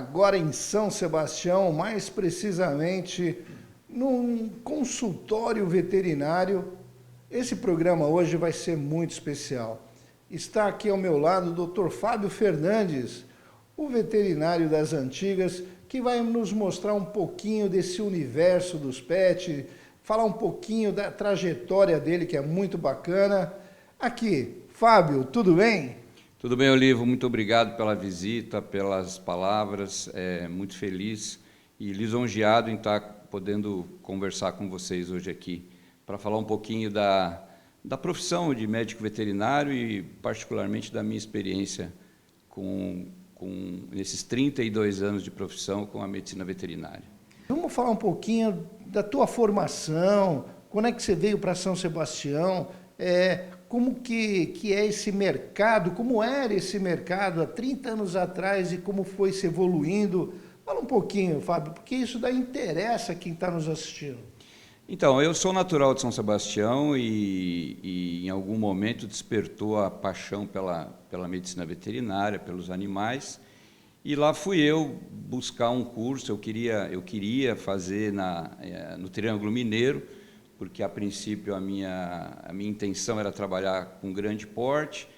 agora em São Sebastião, mais precisamente num consultório veterinário. Esse programa hoje vai ser muito especial. Está aqui ao meu lado o Dr. Fábio Fernandes, o veterinário das antigas, que vai nos mostrar um pouquinho desse universo dos pets, falar um pouquinho da trajetória dele, que é muito bacana. Aqui, Fábio, tudo bem? Tudo bem, Olivo, muito obrigado pela visita, pelas palavras, muito feliz e lisonjeado em estar podendo conversar com vocês hoje aqui, para falar um pouquinho da profissão de médico veterinário e particularmente da minha experiência com nesses 32 anos de profissão com a medicina veterinária. Vamos falar um pouquinho da tua formação, quando é que você veio para São Sebastião, como que é esse mercado, como era esse mercado há 30 anos atrás e como foi se evoluindo. Fala um pouquinho, Fábio, porque isso daí interessa a quem está nos assistindo. Então, eu sou natural de São Sebastião e em algum momento despertou a paixão pela medicina veterinária, pelos animais, e lá fui eu buscar um curso. Eu queria fazer no Triângulo Mineiro, porque a princípio a minha intenção era trabalhar com grande porte,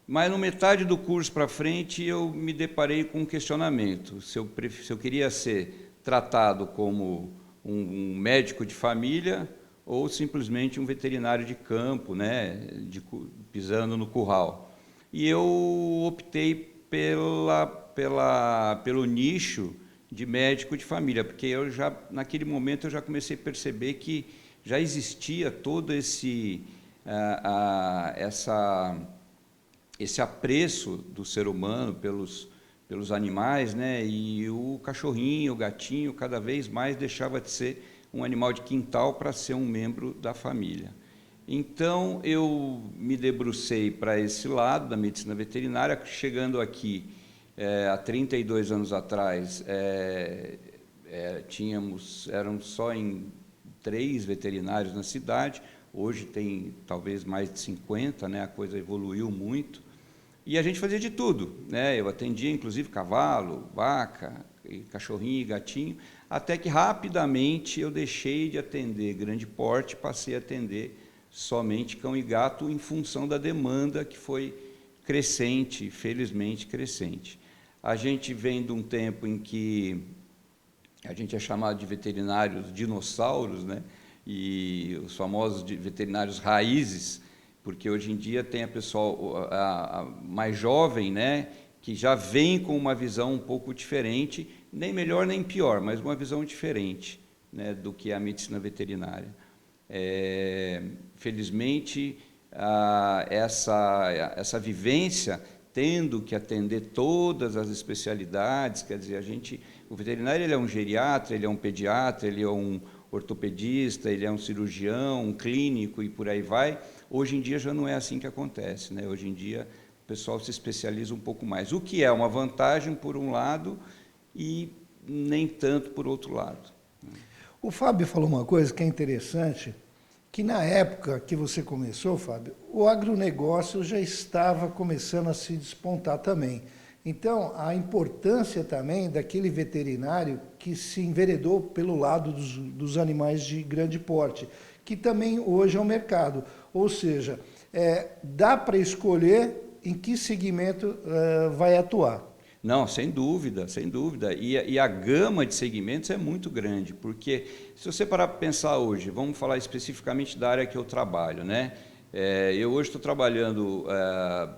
mas no metade do curso para frente eu me deparei com um questionamento, se eu queria ser tratado como um médico de família ou simplesmente um veterinário de campo, né, pisando no curral. E eu optei pelo nicho de médico de família, porque naquele momento eu já comecei a perceber que já existia todo esse apreço do ser humano pelos animais, né? E o cachorrinho, o gatinho, cada vez mais deixava de ser um animal de quintal para ser um membro da família. Então, eu me debrucei para esse lado da medicina veterinária, chegando aqui há 32 anos atrás, eram só em 3 veterinários na cidade, hoje tem talvez mais de 50, né? A coisa evoluiu muito. E a gente fazia de tudo, né? Eu atendia, inclusive, cavalo, vaca, cachorrinho e gatinho, até que rapidamente eu deixei de atender grande porte, passei a atender somente cão e gato em função da demanda que foi crescente, felizmente crescente. A gente vem de um tempo em que a gente é chamado de veterinários dinossauros, né? E os famosos veterinários raízes, porque hoje em dia tem a pessoal mais jovem, né, que já vem com uma visão um pouco diferente, nem melhor nem pior, mas uma visão diferente, né, do que a medicina veterinária. Felizmente, essa vivência, tendo que atender todas as especialidades, quer dizer, o veterinário ele é um geriatra, ele é um pediatra, ele é um ortopedista, ele é um cirurgião, um clínico e por aí vai. Hoje em dia já não é assim que acontece, né? Hoje em dia o pessoal se especializa um pouco mais, o que é uma vantagem por um lado e nem tanto por outro lado. O Fábio falou uma coisa que é interessante, que na época que você começou, Fábio, o agronegócio já estava começando a se despontar também. Então, a importância também daquele veterinário que se enveredou pelo lado dos animais de grande porte, que também hoje é um mercado. Ou seja, dá para escolher em que segmento vai atuar. Não, sem dúvida, sem dúvida. E a gama de segmentos é muito grande, porque se você parar para pensar hoje, vamos falar especificamente da área que eu trabalho, né? Eu hoje estou trabalhando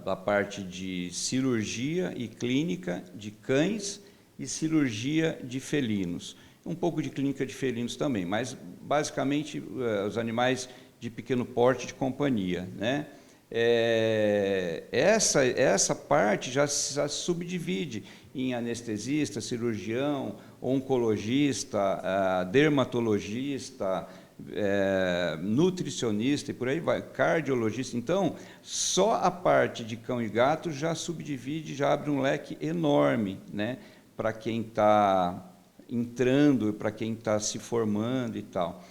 a parte de cirurgia e clínica de cães e cirurgia de felinos. Um pouco de clínica de felinos também, mas basicamente os animais de pequeno porte de companhia, né? Essa parte já se subdivide em anestesista, cirurgião, oncologista, dermatologista, nutricionista e por aí vai, cardiologista. Então, só a parte de cão e gato já subdivide, já abre um leque enorme, né, para quem está entrando, para quem está se formando e tal.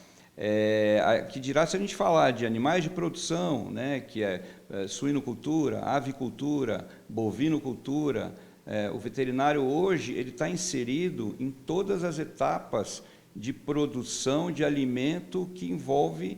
Que dirá se a gente falar de animais de produção, né, que é suinocultura, avicultura, bovinocultura, O veterinário hoje ele está inserido em todas as etapas de produção de alimento que envolve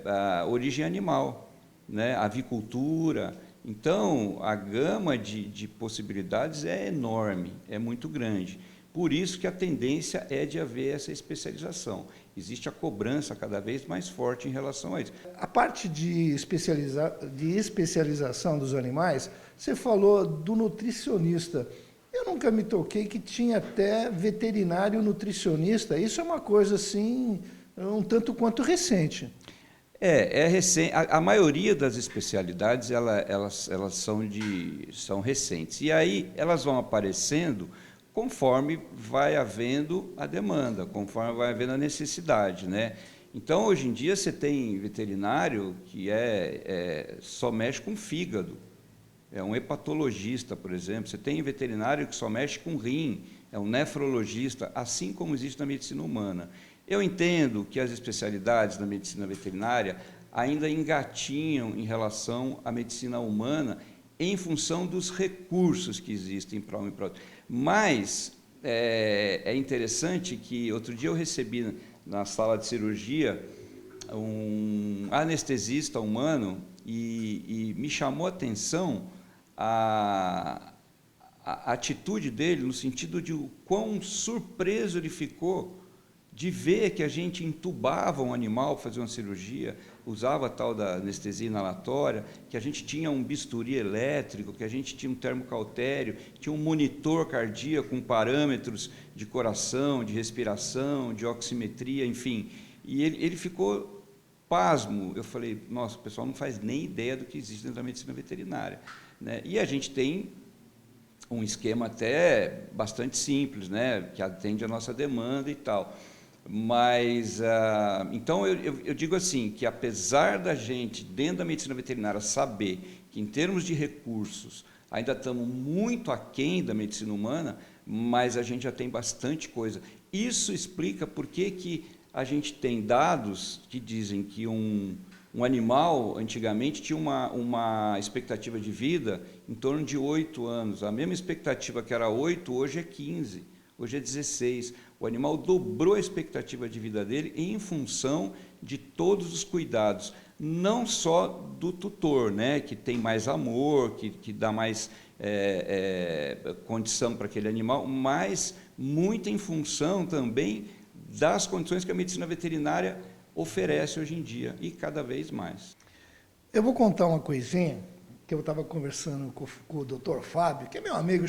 a origem animal, né? Avicultura. Então, a gama de possibilidades é enorme, é muito grande. Por isso que a tendência é de haver essa especialização. Existe a cobrança cada vez mais forte em relação a isso. A parte de especialização dos animais, você falou do nutricionista. Eu nunca me toquei que tinha até veterinário nutricionista. Isso é uma coisa assim, um tanto quanto recente. É recente. A maioria das especialidades elas são recentes. E aí elas vão aparecendo conforme vai havendo a demanda, conforme vai havendo a necessidade, né? Então, hoje em dia, você tem veterinário que só mexe com fígado, é um hepatologista, por exemplo. Você tem veterinário que só mexe com rim, é um nefrologista, assim como existe na medicina humana. Eu entendo que as especialidades da medicina veterinária ainda engatinham em relação à medicina humana em função dos recursos que existem para um e para outro. Mas é interessante que outro dia eu recebi na sala de cirurgia um anestesista humano e me chamou a atenção a atitude dele, no sentido de o quão surpreso ele ficou de ver que a gente entubava um animal para fazer uma cirurgia, usava a tal da anestesia inalatória, que a gente tinha um bisturi elétrico, que a gente tinha um termocautério, tinha um monitor cardíaco com parâmetros de coração, de respiração, de oximetria, enfim. E ele ficou pasmo. Eu falei, nossa, o pessoal não faz nem ideia do que existe dentro da medicina veterinária, né? E a gente tem um esquema até bastante simples, né, que atende a nossa demanda e tal. Mas, então, eu digo assim, que apesar da gente, dentro da medicina veterinária, saber que, em termos de recursos, ainda estamos muito aquém da medicina humana, mas a gente já tem bastante coisa. Isso explica por que a gente tem dados que dizem que um animal, antigamente, tinha uma expectativa de vida em torno de 8 anos. A mesma expectativa que era 8, hoje é 15, hoje é 16. O animal dobrou a expectativa de vida dele em função de todos os cuidados, não só do tutor, né, que tem mais amor, que dá mais condição para aquele animal, mas muito em função também das condições que a medicina veterinária oferece hoje em dia, e cada vez mais. Eu vou contar uma coisinha, que eu estava conversando com o Dr. Fábio, que é meu amigo,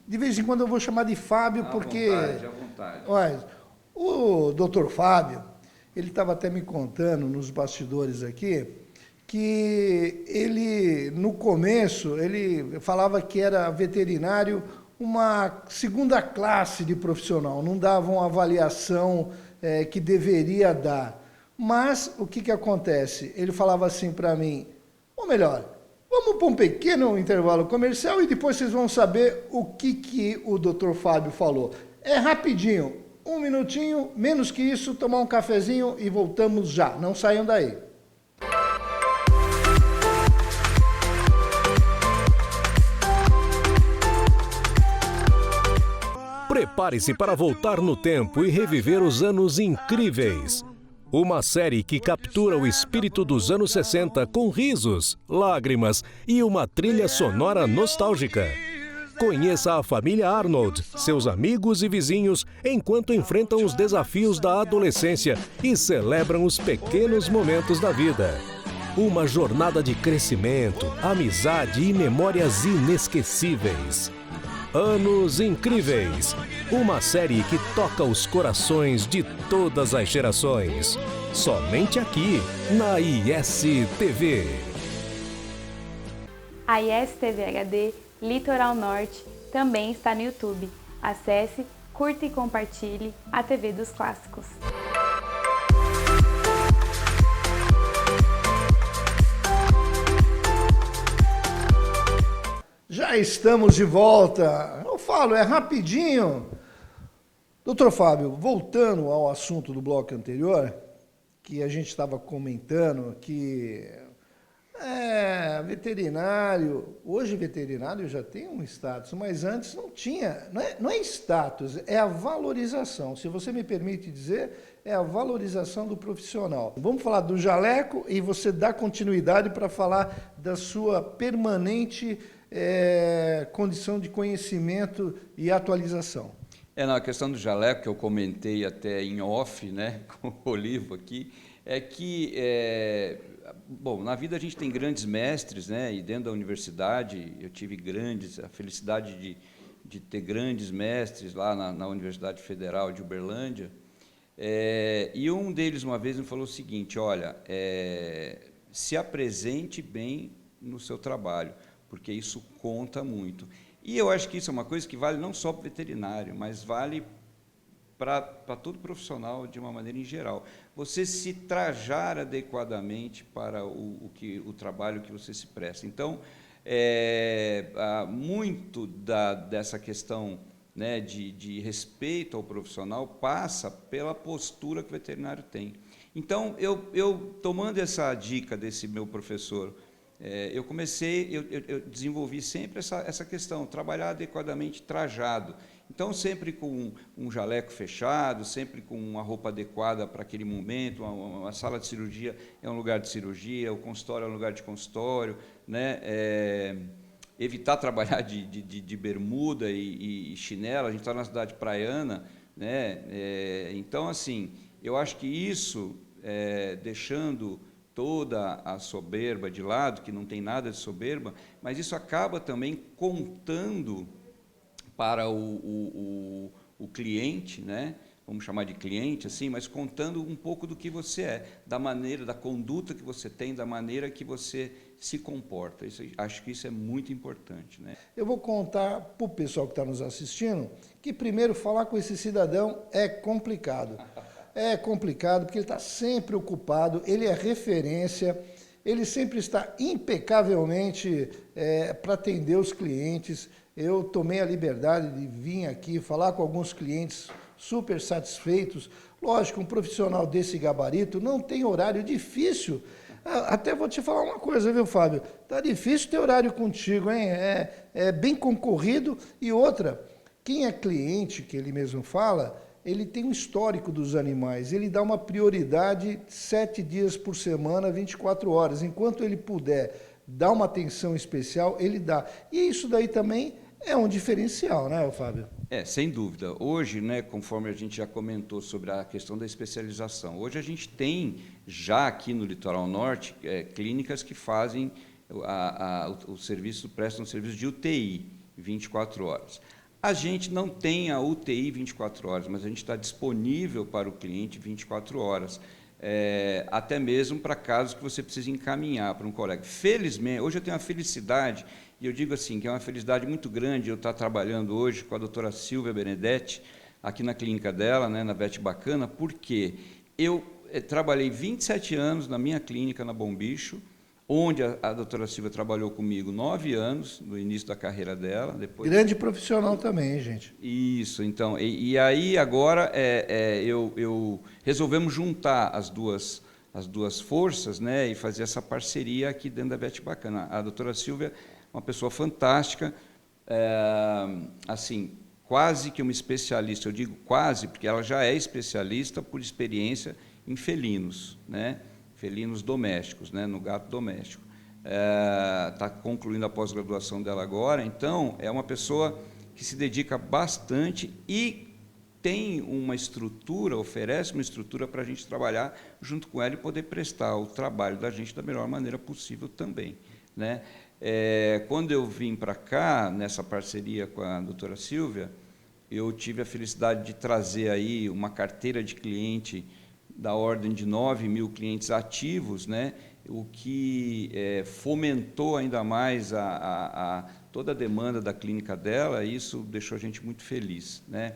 de vez em quando eu vou chamar de Fábio, porque... À vontade. Olha, o Dr. Fábio, ele estava até me contando nos bastidores aqui, que ele, no começo, ele falava que era veterinário uma segunda classe de profissional, não dava uma avaliação que deveria dar. Mas o que acontece? Ele falava assim para mim, ou melhor, vamos para um pequeno intervalo comercial e depois vocês vão saber o que o Dr. Fábio falou. É rapidinho, 1 minutinho, menos que isso, tomar um cafezinho e voltamos já. Não saiam daí. Prepare-se para voltar no tempo e reviver os anos incríveis. Uma série que captura o espírito dos anos 60 com risos, lágrimas e uma trilha sonora nostálgica. Conheça a família Arnold, seus amigos e vizinhos, enquanto enfrentam os desafios da adolescência e celebram os pequenos momentos da vida. Uma jornada de crescimento, amizade e memórias inesquecíveis. Anos Incríveis, uma série que toca os corações de todas as gerações. Somente aqui, na ISTV. A ISTV HD Litoral Norte também está no YouTube. Acesse, curta e compartilhe a TV dos Clássicos. Já estamos de volta. Eu falo, é rapidinho. Doutor Fábio, voltando ao assunto do bloco anterior, que a gente estava comentando que veterinário, hoje veterinário já tem um status, mas antes não tinha, não é status, é a valorização, se você me permite dizer, é a valorização do profissional. Vamos falar do jaleco e você dá continuidade para falar da sua permanente condição de conhecimento e atualização. Na questão do jaleco, que eu comentei até em off, né, com o Olivo aqui, é que, bom, na vida a gente tem grandes mestres, né, e dentro da universidade eu tive a felicidade de ter grandes mestres lá na Universidade Federal de Uberlândia, e um deles uma vez me falou o seguinte, olha, se apresente bem no seu trabalho, porque isso conta muito. E eu acho que isso é uma coisa que vale não só para o veterinário, mas vale para todo profissional de uma maneira em geral. Você se trajar adequadamente para o trabalho que você se presta. Então, muito dessa questão, né, de respeito ao profissional passa pela postura que o veterinário tem. Então, eu tomando essa dica desse meu professor, eu desenvolvi sempre essa questão, trabalhar adequadamente trajado. Então, sempre com um jaleco fechado, sempre com uma roupa adequada para aquele momento, uma sala de cirurgia é um lugar de cirurgia, o consultório é um lugar de consultório, né? Evitar trabalhar de bermuda e chinela, a gente está na cidade praiana, né? Então, assim, eu acho que isso, deixando toda a soberba de lado, que não tem nada de soberba, mas isso acaba também contando para o cliente, né? Vamos chamar de cliente, assim, mas contando um pouco do que você é, da maneira, da conduta que você tem, da maneira que você se comporta. Acho que isso é muito importante, né? Eu vou contar para o pessoal que está nos assistindo que, primeiro, falar com esse cidadão é complicado. É complicado porque ele está sempre ocupado, ele é referência, ele sempre está impecavelmente para atender os clientes. Eu tomei a liberdade de vir aqui falar com alguns clientes super satisfeitos. Lógico, um profissional desse gabarito não tem horário difícil. Até vou te falar uma coisa, viu, Fábio? Tá difícil ter horário contigo, hein? É bem concorrido. E outra, quem é cliente, que ele mesmo fala, ele tem um histórico dos animais, ele dá uma prioridade 7 dias por semana, 24 horas. Enquanto ele puder dar uma atenção especial, ele dá. E isso daí também é um diferencial, né, Fábio? Sem dúvida. Hoje, né, conforme a gente já comentou sobre a questão da especialização, hoje a gente tem já aqui no Litoral Norte clínicas que fazem o serviço, prestam serviço de UTI 24 horas. A gente não tem a UTI 24 horas, mas a gente está disponível para o cliente 24 horas, até mesmo para casos que você precise encaminhar para um colega. Felizmente, hoje eu tenho a felicidade, e eu digo assim, que é uma felicidade muito grande eu estar trabalhando hoje com a doutora Silvia Benedetti, aqui na clínica dela, né, na Vet Bacana, porque eu trabalhei 27 anos na minha clínica na Bom Bicho, onde a doutora Silvia trabalhou comigo 9 anos, no início da carreira dela. Depois... Grande profissional também, gente. Isso, então. E aí, agora, resolvemos juntar as duas forças, né, e fazer essa parceria aqui dentro da Vet Bacana. A doutora Silvia é uma pessoa fantástica, assim, quase que uma especialista. Eu digo quase, porque ela já é especialista por experiência em felinos, né? Felinos domésticos, né, no gato doméstico. Está concluindo a pós-graduação dela agora, então é uma pessoa que se dedica bastante e tem uma estrutura, oferece uma estrutura para a gente trabalhar junto com ela e poder prestar o trabalho da gente da melhor maneira possível também, né? Quando eu vim para cá, nessa parceria com a doutora Silvia, eu tive a felicidade de trazer aí uma carteira de cliente da ordem de 9 mil clientes ativos, né? O que fomentou ainda mais toda a demanda da clínica dela, e isso deixou a gente muito feliz, né?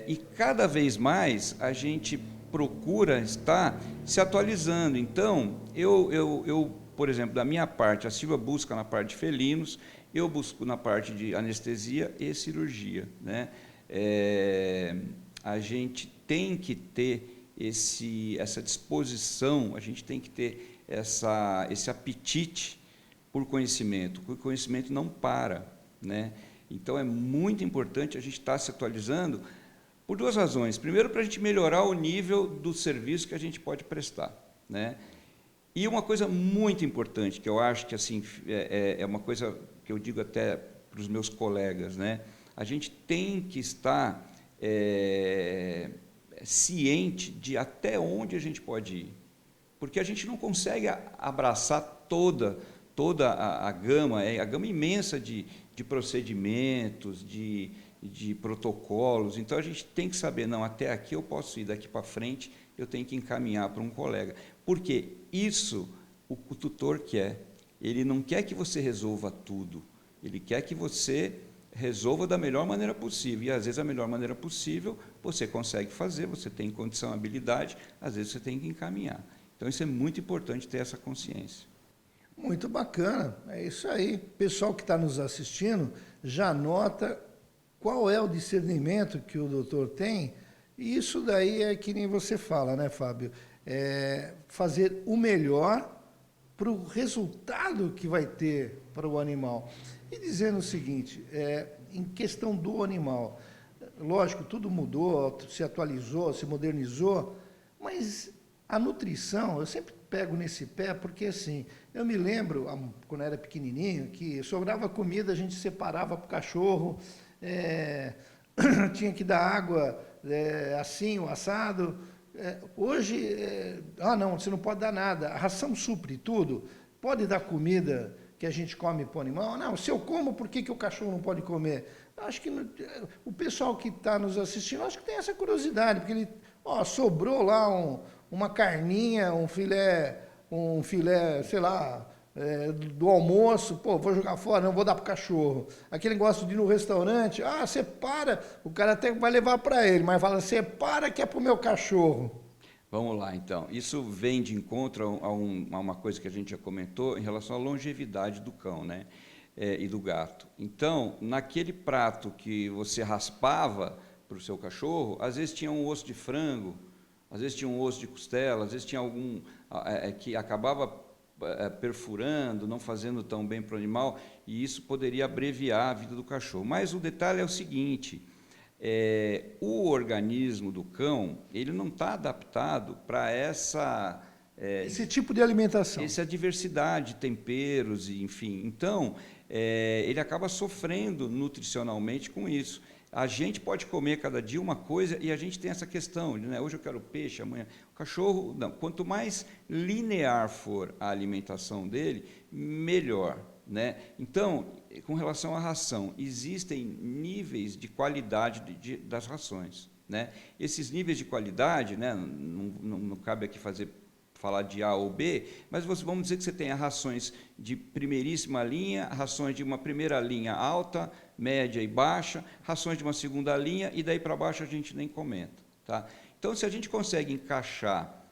E cada vez mais a gente procura estar se atualizando. Então, eu, por exemplo, da minha parte, a Silvia busca na parte de felinos, eu busco na parte de anestesia e cirurgia, né? A gente tem que ter essa disposição, a gente tem que ter esse apetite por conhecimento, porque o conhecimento não para, né? Então, é muito importante a gente estar se atualizando por duas razões. Primeiro, para a gente melhorar o nível do serviço que a gente pode prestar, né? E uma coisa muito importante, que eu acho que assim, é uma coisa que eu digo até para os meus colegas, né? A gente tem que estar ciente de até onde a gente pode ir, porque a gente não consegue abraçar toda a gama imensa de procedimentos, de protocolos. Então, a gente tem que saber, não, até aqui eu posso ir, daqui para frente eu tenho que encaminhar para um colega. Porque isso o tutor quer. Ele não quer que você resolva tudo, ele quer que você resolva da melhor maneira possível. E, às vezes, a melhor maneira possível você consegue fazer, você tem condição, habilidade, às vezes você tem que encaminhar. Então, isso é muito importante ter essa consciência. Muito bacana, é isso aí. Pessoal que está nos assistindo, já nota qual é o discernimento que o doutor tem, e isso daí é que nem você fala, né, Fábio? Fazer o melhor para o resultado que vai ter para o animal. E dizendo o seguinte, em questão do animal, lógico, tudo mudou, se atualizou, se modernizou, mas a nutrição, eu sempre pego nesse pé, porque assim, eu me lembro, quando eu era pequenininho, que sobrava comida, a gente separava para o cachorro, tinha que dar água assim, o assado. Hoje, não, você não pode dar nada, a ração supre tudo, pode dar comida que a gente come para o animal? Não, se eu como, por que o cachorro não pode comer? Acho que o pessoal que está nos assistindo, acho que tem essa curiosidade, porque ele, sobrou lá uma carninha, um filé, sei lá, do almoço, vou jogar fora, não vou dar para o cachorro. Aquele negócio de ir no restaurante, separa, o cara até vai levar para ele, mas fala, separa que é para o meu cachorro. Vamos lá, então. Isso vem de encontro a uma coisa que a gente já comentou em relação à longevidade do cão, né? E do gato. Então, naquele prato que você raspava para o seu cachorro, às vezes tinha um osso de frango, às vezes tinha um osso de costela, às vezes tinha algum que acabava perfurando, não fazendo tão bem para o animal, e isso poderia abreviar a vida do cachorro. Mas o detalhe é o seguinte, o organismo do cão, ele não está adaptado para esse tipo de alimentação. Essa diversidade de temperos, enfim. Então, ele acaba sofrendo nutricionalmente com isso. A gente pode comer cada dia uma coisa e a gente tem essa questão, né? Hoje eu quero peixe, amanhã... O cachorro, não. Quanto mais linear for a alimentação dele, melhor, né? Então, com relação à ração, existem níveis de qualidade das rações, né? Esses níveis de qualidade, né? Não cabe aqui falar de A ou B, mas vamos dizer que você tem rações de primeiríssima linha, rações de uma primeira linha alta, média e baixa, rações de uma segunda linha, e daí para baixo a gente nem comenta. Tá? Então, se a gente consegue encaixar...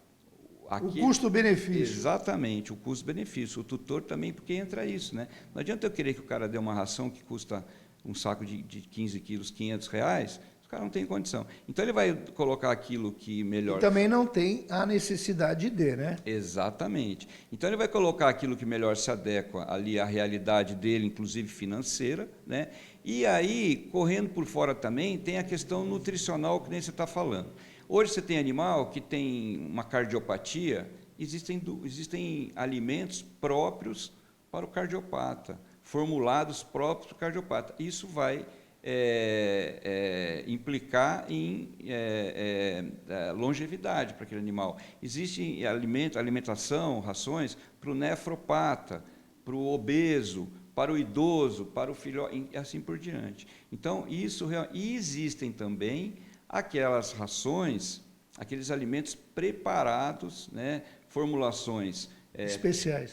o custo-benefício. Exatamente, o custo-benefício. O tutor também, porque entra isso, né? Não adianta eu querer que o cara dê uma ração que custa um saco de 15 quilos, R$500, o cara não tem condição. Então, ele vai colocar aquilo que melhor... E também não tem a necessidade de, né? Exatamente. Então, ele vai colocar aquilo que melhor se adequa ali à realidade dele, inclusive financeira, né? E aí, correndo por fora também, tem a questão nutricional que nem você está falando. Hoje você tem animal que tem uma cardiopatia, existem alimentos próprios para o cardiopata, formulados próprios para o cardiopata. Isso vai implicar em longevidade para aquele animal. Existe alimentação, rações para o nefropata, para o obeso, para o idoso, para o filhote, e assim por diante. Então, e existem também aquelas rações, aqueles alimentos preparados, né, formulações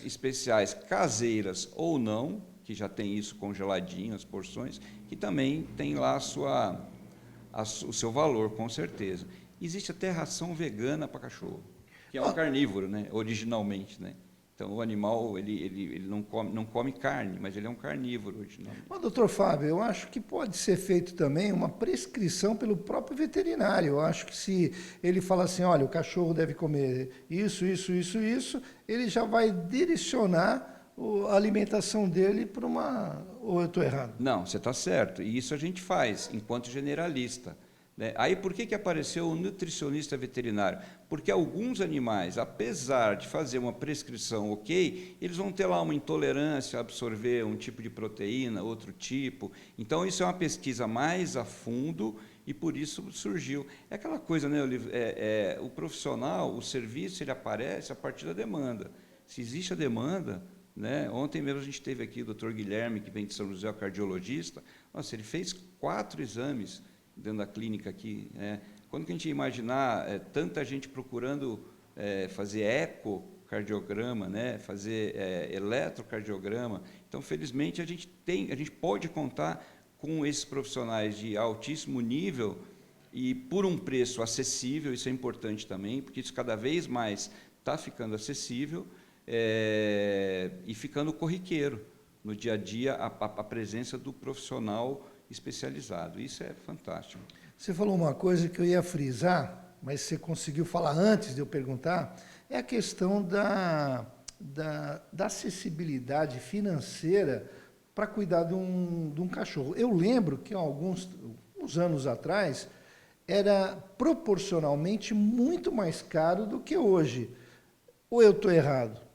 especiais, caseiras ou não, que já tem isso congeladinho, as porções, que também tem lá o seu valor, com certeza. Existe até ração vegana para cachorro, que é um carnívoro, né, originalmente, né? Então, o animal ele não come carne, mas ele é um carnívoro originalmente. Mas, doutor Fábio, eu acho que pode ser feito também uma prescrição pelo próprio veterinário. Eu acho que se ele fala assim, olha, o cachorro deve comer isso, ele já vai direcionar a alimentação dele para uma... Ou eu estou errado? Não, você está certo. E isso a gente faz enquanto generalista. Né? Aí por que apareceu o nutricionista veterinário? Porque alguns animais, apesar de fazer uma prescrição ok, eles vão ter lá uma intolerância a absorver um tipo de proteína, outro tipo. Então, isso é uma pesquisa mais a fundo e por isso surgiu. É aquela coisa, né, Olívio? O profissional, o serviço, ele aparece a partir da demanda. Se existe a demanda... Né? Ontem mesmo a gente teve aqui o Dr. Guilherme, que vem de São José, o cardiologista. Nossa, ele fez 4 exames dentro da clínica aqui. Né? Quando que a gente ia imaginar tanta gente procurando fazer ecocardiograma, né? Fazer eletrocardiograma? Então, felizmente, a gente pode contar com esses profissionais de altíssimo nível e por um preço acessível. Isso é importante também, porque isso cada vez mais está ficando acessível. E ficando corriqueiro no dia a dia a presença do profissional especializado. Isso é fantástico. Você falou uma coisa que eu ia frisar, mas você conseguiu falar antes de eu perguntar, é a questão da acessibilidade financeira para cuidar de um cachorro. Eu lembro que uns anos atrás era proporcionalmente muito mais caro do que hoje. Ou eu estou errado?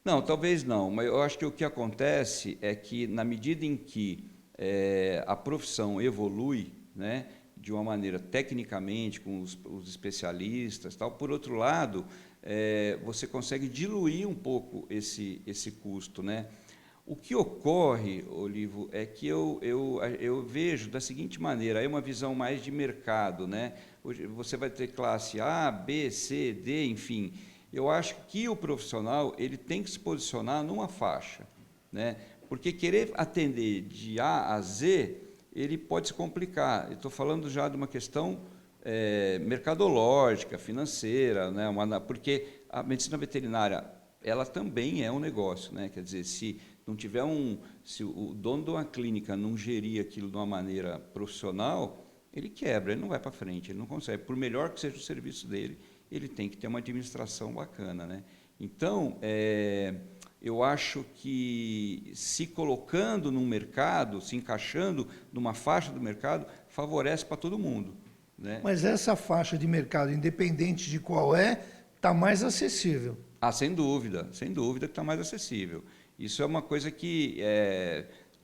Não, talvez não, mas eu acho que o que acontece é que, na medida em que a profissão evolui, né, de uma maneira tecnicamente, com os especialistas, tal, por outro lado, você consegue diluir um pouco esse custo. Né? O que ocorre, Olivo, é que eu vejo da seguinte maneira, aí uma visão mais de mercado. Né? Você vai ter classe A, B, C, D, enfim... Eu acho que o profissional ele tem que se posicionar numa faixa, né? Porque querer atender de A a Z, ele pode se complicar. Estou falando já de uma questão mercadológica, financeira, né? Porque a medicina veterinária ela também é um negócio, né? Quer dizer, se não tiver se o dono de uma clínica não gerir aquilo de uma maneira profissional, ele quebra, ele não vai para frente, ele não consegue. Por melhor que seja o serviço dele, ele tem que ter uma administração bacana. Né? Então, eu acho que se colocando num mercado, se encaixando numa faixa do mercado, favorece para todo mundo. Né? Mas essa faixa de mercado, independente de qual está mais acessível. Ah, sem dúvida que está mais acessível. Isso é uma coisa que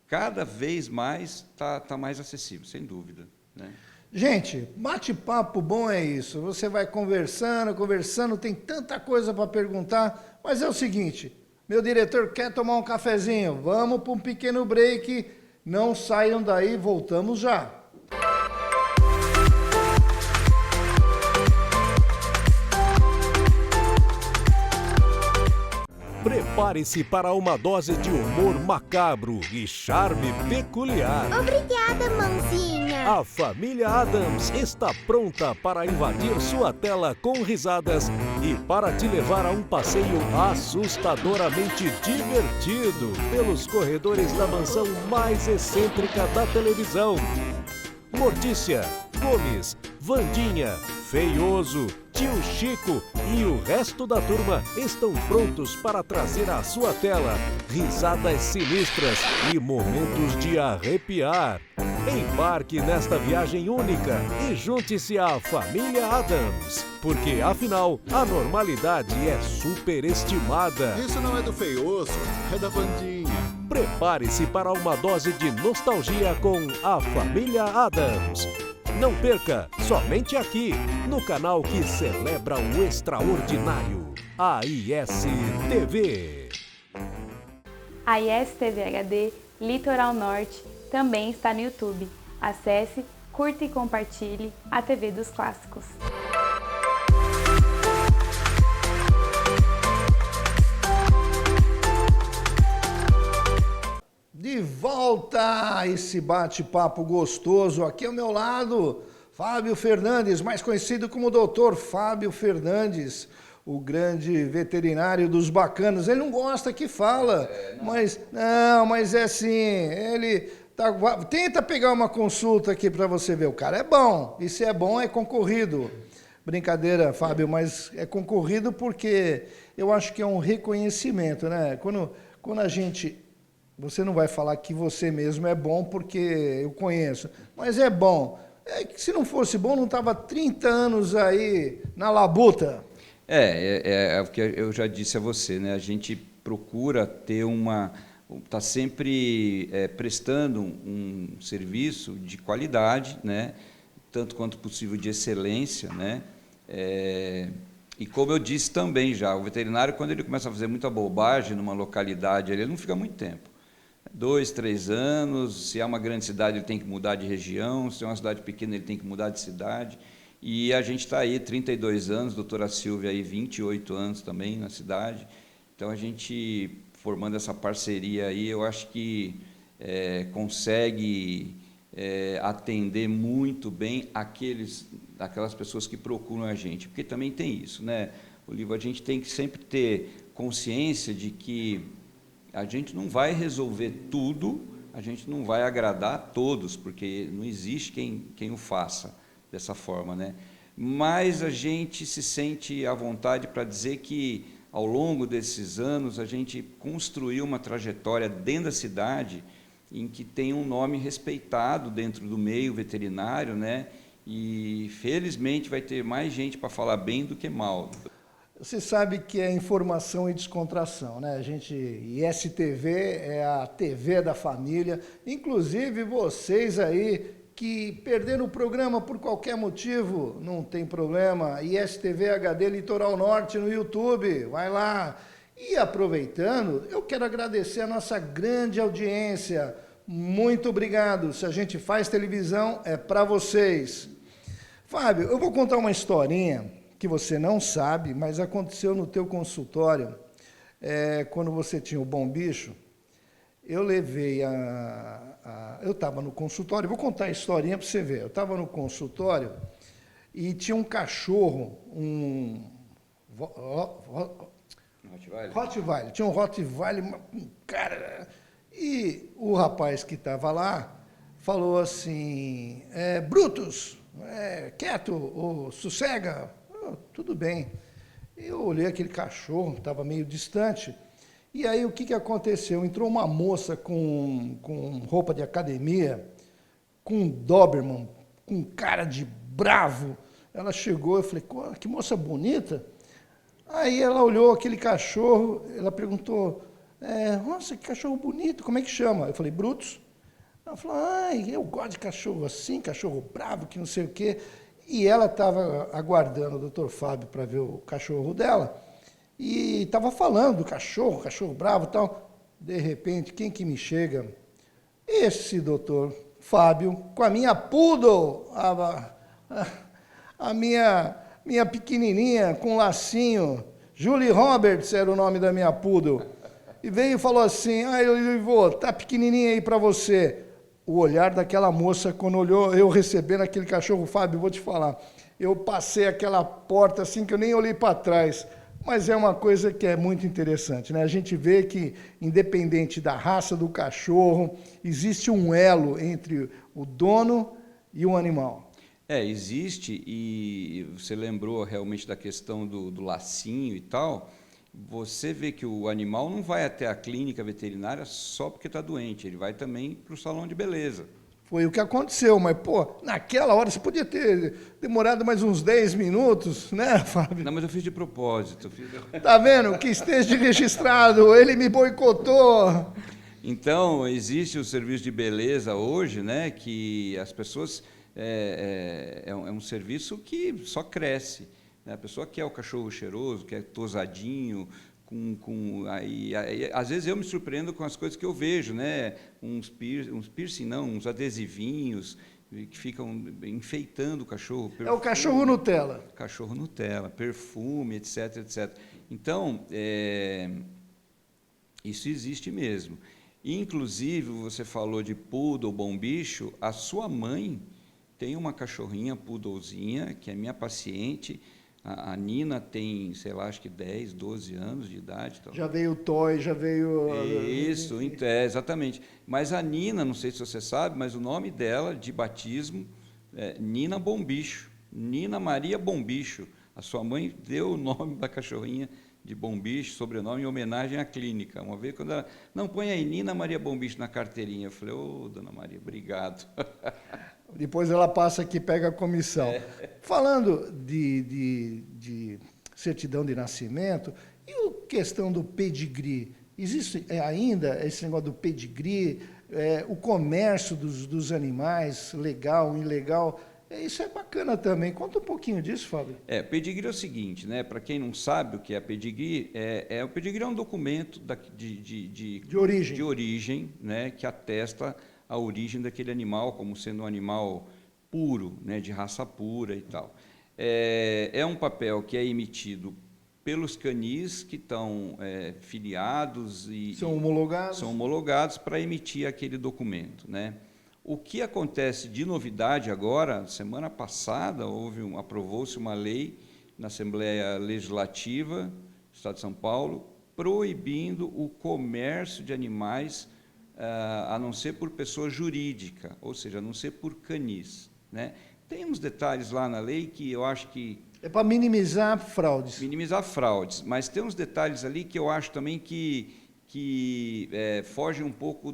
cada vez mais está mais acessível, sem dúvida. Né? Gente, bate-papo bom é isso. Você vai conversando, tem tanta coisa para perguntar, mas é o seguinte, meu diretor quer tomar um cafezinho, vamos para um pequeno break, não saiam daí, voltamos já. Prepare-se para uma dose de humor macabro e charme peculiar. Obrigada, mãozinha. A família Addams está pronta para invadir sua tela com risadas e para te levar a um passeio assustadoramente divertido pelos corredores da mansão mais excêntrica da televisão. Mortícia, Gomes, Vandinha, Feioso, Tio Chico e o resto da turma estão prontos para trazer à sua tela risadas sinistras e momentos de arrepiar. Embarque nesta viagem única e junte-se à família Addams, porque afinal a normalidade é superestimada. Isso não é do Feioso, é da Vandinha. Prepare-se para uma dose de nostalgia com a família Addams. Não perca, somente aqui, no canal que celebra o extraordinário, AIS TV. A AIS TV HD Litoral Norte também está no YouTube. Acesse, curta e compartilhe a TV dos Clássicos. De volta a esse bate-papo gostoso. Aqui ao meu lado, Fábio Fernandes, mais conhecido como Dr. Fábio Fernandes. o grande veterinário dos bacanas. Ele não gosta que fala, mas é assim, ele tenta pegar uma consulta aqui para você ver. O cara é bom, e se é bom é concorrido. Brincadeira, Fábio, mas é concorrido porque eu acho que é um reconhecimento, né? Quando a gente... Você não vai falar que você mesmo é bom porque eu conheço, mas é bom. É que se não fosse bom, não estava 30 anos aí na labuta. É o que eu já disse a você, né? A gente procura ter está sempre prestando um serviço de qualidade, né? Tanto quanto possível de excelência, né? E como eu disse também já, o veterinário, quando ele começa a fazer muita bobagem numa localidade, ele não fica muito tempo. 2, 3 anos, se é uma grande cidade, ele tem que mudar de região, se é uma cidade pequena, ele tem que mudar de cidade. E a gente está aí 32 anos, doutora Silvia aí 28 anos também na cidade. Então, a gente, formando essa parceria aí, eu acho que consegue atender muito bem aquelas pessoas que procuram a gente, porque também tem isso, né, Olívio? A gente tem que sempre ter consciência de que a gente não vai resolver tudo, a gente não vai agradar a todos, porque não existe quem o faça dessa forma, né? Mas a gente se sente à vontade para dizer que, ao longo desses anos, a gente construiu uma trajetória dentro da cidade em que tem um nome respeitado dentro do meio veterinário, né? E, felizmente, vai ter mais gente para falar bem do que mal. Você sabe que é informação e descontração, né? ISTV é a TV da família. Inclusive, vocês aí que perderam o programa por qualquer motivo, não tem problema. ISTV HD Litoral Norte no YouTube, vai lá. E aproveitando, eu quero agradecer a nossa grande audiência. Muito obrigado. Se a gente faz televisão, é para vocês. Fábio, eu vou contar uma historinha que você não sabe, mas aconteceu no teu consultório. Quando você tinha o Bom Bicho, eu levei eu estava no consultório, vou contar a historinha para você ver. Eu estava no consultório e tinha um cachorro, Rottweiler. Tinha um Rottweiler, cara. E o rapaz que estava lá falou assim: Brutus, quieto, sossega. Tudo bem. Eu olhei aquele cachorro, estava meio distante. E aí o que aconteceu? Entrou uma moça com roupa de academia, com um Doberman, com cara de bravo. Ela chegou, eu falei: que moça bonita. Aí ela olhou aquele cachorro, ela perguntou: nossa, que cachorro bonito, como é que chama? Eu falei: Brutus. Ela falou: eu gosto de cachorro assim, cachorro bravo, que não sei o quê. E ela estava aguardando o Dr. Fábio para ver o cachorro dela, e estava falando do cachorro bravo e tal. De repente, quem que me chega? Esse Dr. Fábio, com a minha poodle, a minha pequenininha, com lacinho. Julie Roberts era o nome da minha poodle. E veio e falou assim: Olivô, tá pequenininha aí para você. O olhar daquela moça, quando olhou eu recebendo aquele cachorro, Fábio, vou te falar, eu passei aquela porta assim que eu nem olhei para trás. Mas é uma coisa que é muito interessante, né? A gente vê que, independente da raça do cachorro, existe um elo entre o dono e o animal. Existe, e você lembrou realmente da questão do lacinho e tal. Você vê que o animal não vai até a clínica veterinária só porque está doente, ele vai também para o salão de beleza. Foi o que aconteceu, mas, naquela hora você podia ter demorado mais uns 10 minutos, né, Fábio? Não, mas eu fiz de propósito. Tá vendo? Que esteja registrado, ele me boicotou. Então, existe o serviço de beleza hoje, né, que as pessoas... É um serviço que só cresce. A pessoa quer o cachorro cheiroso, quer tosadinho, aí, às vezes eu me surpreendo com as coisas que eu vejo, né? Uns piercing, não, uns adesivinhos que ficam enfeitando o cachorro. Perfume, o cachorro Nutella. Cachorro Nutella, perfume, etc, etc. Então, isso existe mesmo. Inclusive, você falou de poodle, Bom Bicho, a sua mãe tem uma cachorrinha poodlezinha, que é minha paciente, A Nina tem, sei lá, acho que 10, 12 anos de idade. Então. Já veio o Toy, já veio... Isso, exatamente. Mas a Nina, não sei se você sabe, mas o nome dela, de batismo, é Nina Bombicho. Nina Maria Bombicho. A sua mãe deu o nome da cachorrinha de Bombicho, sobrenome, em homenagem à clínica. Uma vez, quando ela... Não, põe aí Nina Maria Bombicho na carteirinha. Eu falei, ô, dona Maria, obrigado. Depois ela passa aqui e pega a comissão. Falando de certidão de nascimento, e a questão do pedigree? Existe ainda esse negócio do pedigree, o comércio dos animais, legal, ilegal? Isso é bacana também. Conta um pouquinho disso, Fábio. Pedigree é o seguinte, né? Para quem não sabe o que é pedigree, o pedigree é um documento de origem, né? Que atesta a origem daquele animal como sendo um animal puro, né? De raça pura e tal. É um papel que é emitido pelos canis que estão filiados e são homologados para emitir aquele documento, né? O que acontece de novidade agora, semana passada, aprovou-se uma lei na Assembleia Legislativa do Estado de São Paulo, proibindo o comércio de animais, a não ser por pessoa jurídica, ou seja, a não ser por canis, né? Tem uns detalhes lá na lei que eu acho que... É para minimizar fraudes. Minimizar fraudes, mas tem uns detalhes ali que eu acho também que fogem um pouco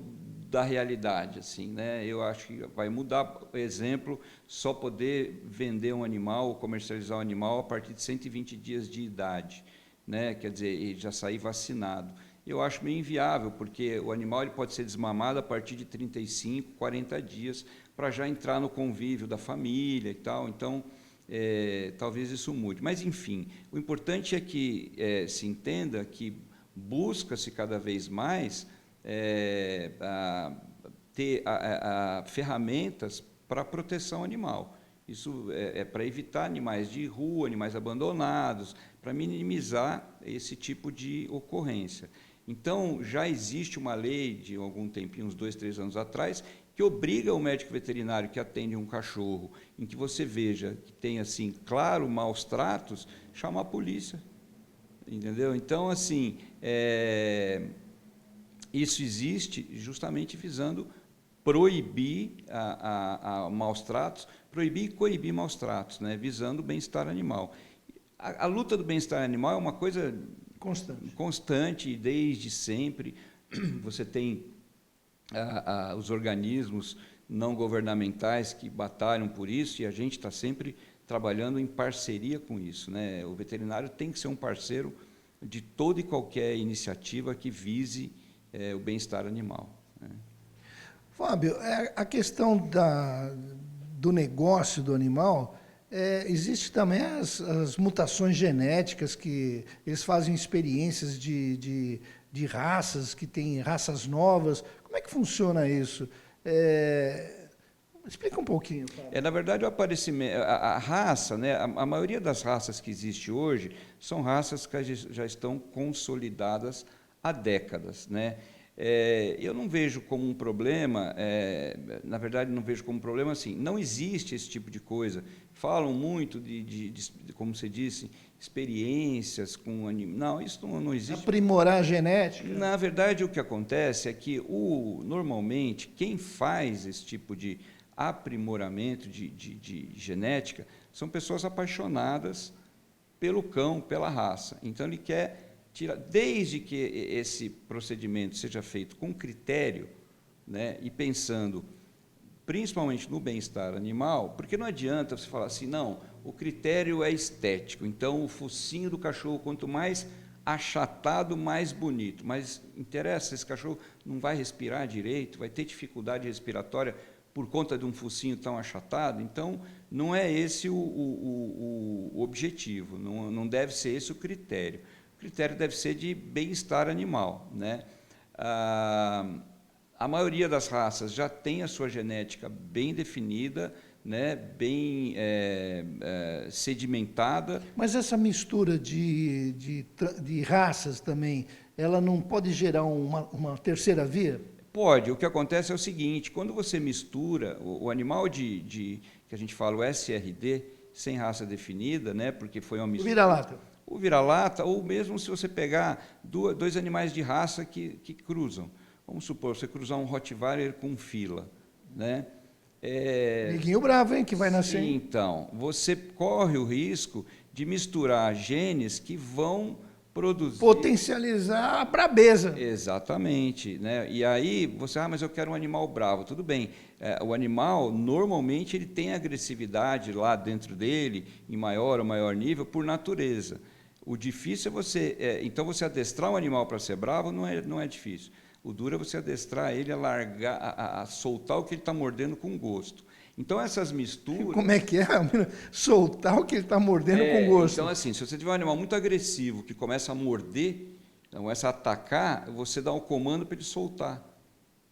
da realidade, assim, né? Eu acho que vai mudar, por exemplo, só poder vender um animal ou comercializar um animal a partir de 120 dias de idade, né? Quer dizer, ele já sair vacinado. Eu acho meio inviável, porque o animal ele pode ser desmamado a partir de 35, 40 dias, para já entrar no convívio da família e tal. Então, talvez isso mude. Mas, enfim, o importante é que se entenda que busca-se cada vez mais ter ferramentas para a proteção animal. Isso é para evitar animais de rua, animais abandonados, para minimizar esse tipo de ocorrência. Então, já existe uma lei de algum tempinho, uns 2, 3 anos atrás, que obriga o médico veterinário que atende um cachorro, em que você veja que tem, assim, claro, maus tratos, chamar a polícia. Entendeu? Então, assim, isso existe justamente visando proibir maus tratos, proibir e coibir maus tratos, né? Visando o bem-estar animal. A luta do bem-estar animal é uma coisa constante desde sempre. Você tem os organismos não governamentais que batalham por isso, e a gente está sempre trabalhando em parceria com isso, né? O veterinário tem que ser um parceiro de toda e qualquer iniciativa que vise o bem-estar animal, né? Fábio, a questão do negócio do animal, existe também as mutações genéticas, que eles fazem experiências de raças, que têm raças novas. Como é que funciona isso? Explica um pouquinho, Fábio. Na verdade, o aparecimento, a raça, né, a maioria das raças que existe hoje são raças que já estão consolidadas há décadas, né? Eu não vejo como um problema, na verdade, não vejo como um problema assim, não existe esse tipo de coisa. Falam muito de como você disse, experiências com animais. Não, isso não existe. Aprimorar a genética? Na verdade, o que acontece é que, normalmente, quem faz esse tipo de aprimoramento de genética são pessoas apaixonadas pelo cão, pela raça. Então, ele quer tirar, desde que esse procedimento seja feito com critério, né, e pensando principalmente no bem-estar animal, porque não adianta você falar assim, não, o critério é estético, então o focinho do cachorro, quanto mais achatado, mais bonito, mas interessa, esse cachorro não vai respirar direito, vai ter dificuldade respiratória por conta de um focinho tão achatado. Então, não é esse o objetivo, não deve ser esse o critério. O critério deve ser de bem-estar animal, né? A maioria das raças já tem a sua genética bem definida, né? Bem sedimentada. Mas essa mistura de raças também, ela não pode gerar uma terceira via? Pode. O que acontece é o seguinte, quando você mistura o animal que a gente fala, o SRD, sem raça definida, né, porque foi uma mistura. Vira-lata. O vira-lata, ou mesmo se você pegar dois animais de raça que cruzam. Vamos supor, você cruzar um Rottweiler com um fila, né? Neguinho bravo, hein, que vai nascer. Sim, então, você corre o risco de misturar genes que vão produzir... Potencializar a brabeza. Exatamente, né? E aí você, mas eu quero um animal bravo. Tudo bem, o animal, normalmente, ele tem agressividade lá dentro dele, em maior ou maior nível, por natureza. O difícil é você... então, você adestrar um animal para ser bravo não é difícil. O duro é você adestrar ele a largar, a soltar o que ele está mordendo com gosto. Então, essas misturas... Como é que é? Soltar o que ele está mordendo com gosto. Então, assim, se você tiver um animal muito agressivo que começa a morder, começa a atacar, você dá um comando para ele soltar.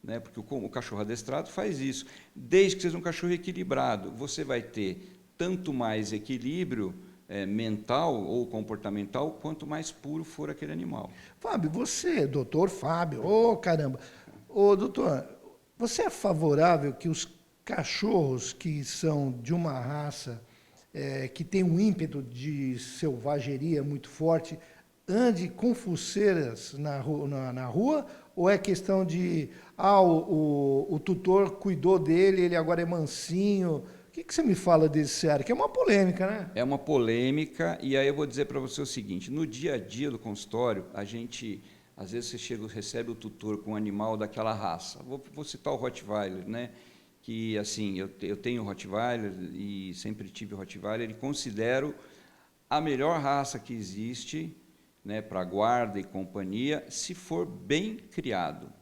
Né? Porque o cachorro adestrado faz isso. Desde que seja um cachorro equilibrado, você vai ter tanto mais equilíbrio mental ou comportamental, quanto mais puro for aquele animal. Fábio, você, doutor Fábio, caramba. Doutor, você é favorável que os cachorros que são de uma raça que tem um ímpeto de selvageria muito forte, ande com fuceiras na rua, ou é questão de, o tutor cuidou dele, ele agora é mansinho? O que você me fala desse área? Que é uma polêmica, né? É uma polêmica, e aí eu vou dizer para você o seguinte, no dia a dia do consultório, a gente, às vezes você recebe o tutor com um animal daquela raça. Vou citar o Rottweiler, né? Que, assim, eu tenho Rottweiler e sempre tive Rottweiler e considero a melhor raça que existe, né, para guarda e companhia, se for bem criado.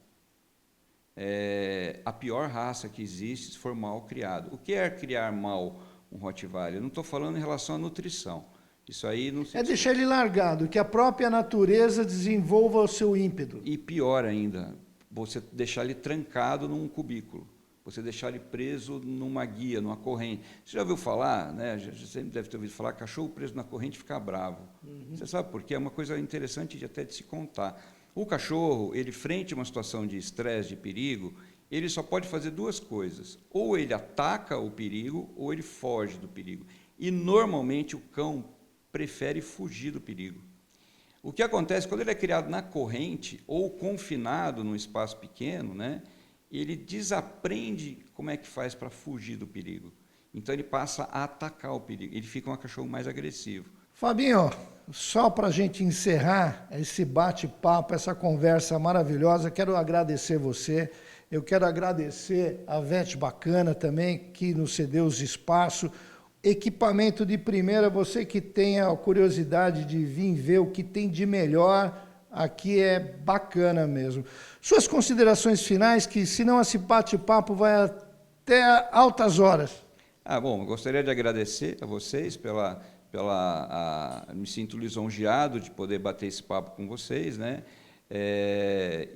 A pior raça que existe se for mal criado. O que é criar mal um Rottweiler? Eu não estou falando em relação à nutrição. Isso aí não se... deixar ele largado, que a própria natureza desenvolva o seu ímpeto. E pior ainda, você deixar ele trancado num cubículo. Você deixar ele preso numa guia, numa corrente. Você já ouviu falar, né? Você sempre deve ter ouvido falar, cachorro preso na corrente fica bravo. Você sabe por quê? É uma coisa interessante até de se contar. O cachorro, ele frente a uma situação de estresse, de perigo, ele só pode fazer duas coisas. Ou ele ataca o perigo, ou ele foge do perigo. E, normalmente, o cão prefere fugir do perigo. O que acontece, quando ele é criado na corrente, ou confinado num espaço pequeno, né, ele desaprende como é que faz para fugir do perigo. Então, ele passa a atacar o perigo. Ele fica um cachorro mais agressivo. Fabinho, só para a gente encerrar esse bate-papo, essa conversa maravilhosa, quero agradecer você, eu quero agradecer a Vet Bacana também, que nos cedeu os espaços, equipamento de primeira, você que tem a curiosidade de vir ver o que tem de melhor, aqui é bacana mesmo. Suas considerações finais, que senão esse bate-papo vai até altas horas. Bom, eu gostaria de agradecer a vocês me sinto lisonjeado de poder bater esse papo com vocês, né?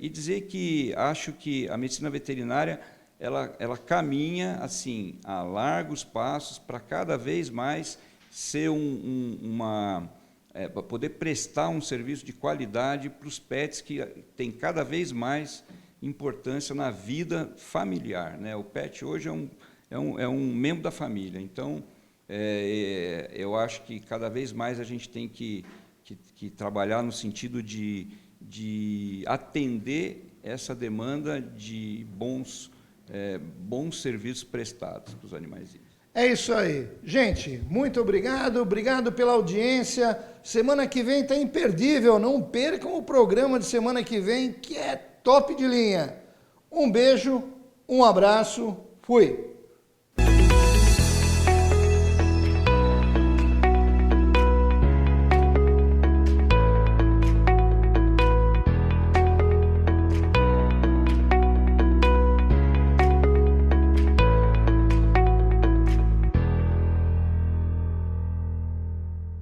E dizer que acho que a medicina veterinária ela caminha assim a largos passos para cada vez mais ser para poder prestar um serviço de qualidade para os pets que tem cada vez mais importância na vida familiar, né? O pet hoje é um membro da família, então eu acho que cada vez mais a gente tem que trabalhar no sentido de atender essa demanda de bons serviços prestados para os animaizinhos. É isso aí. Gente, muito obrigado pela audiência. Semana que vem está imperdível, não percam o programa de semana que vem, que é top de linha. Um beijo, um abraço, fui!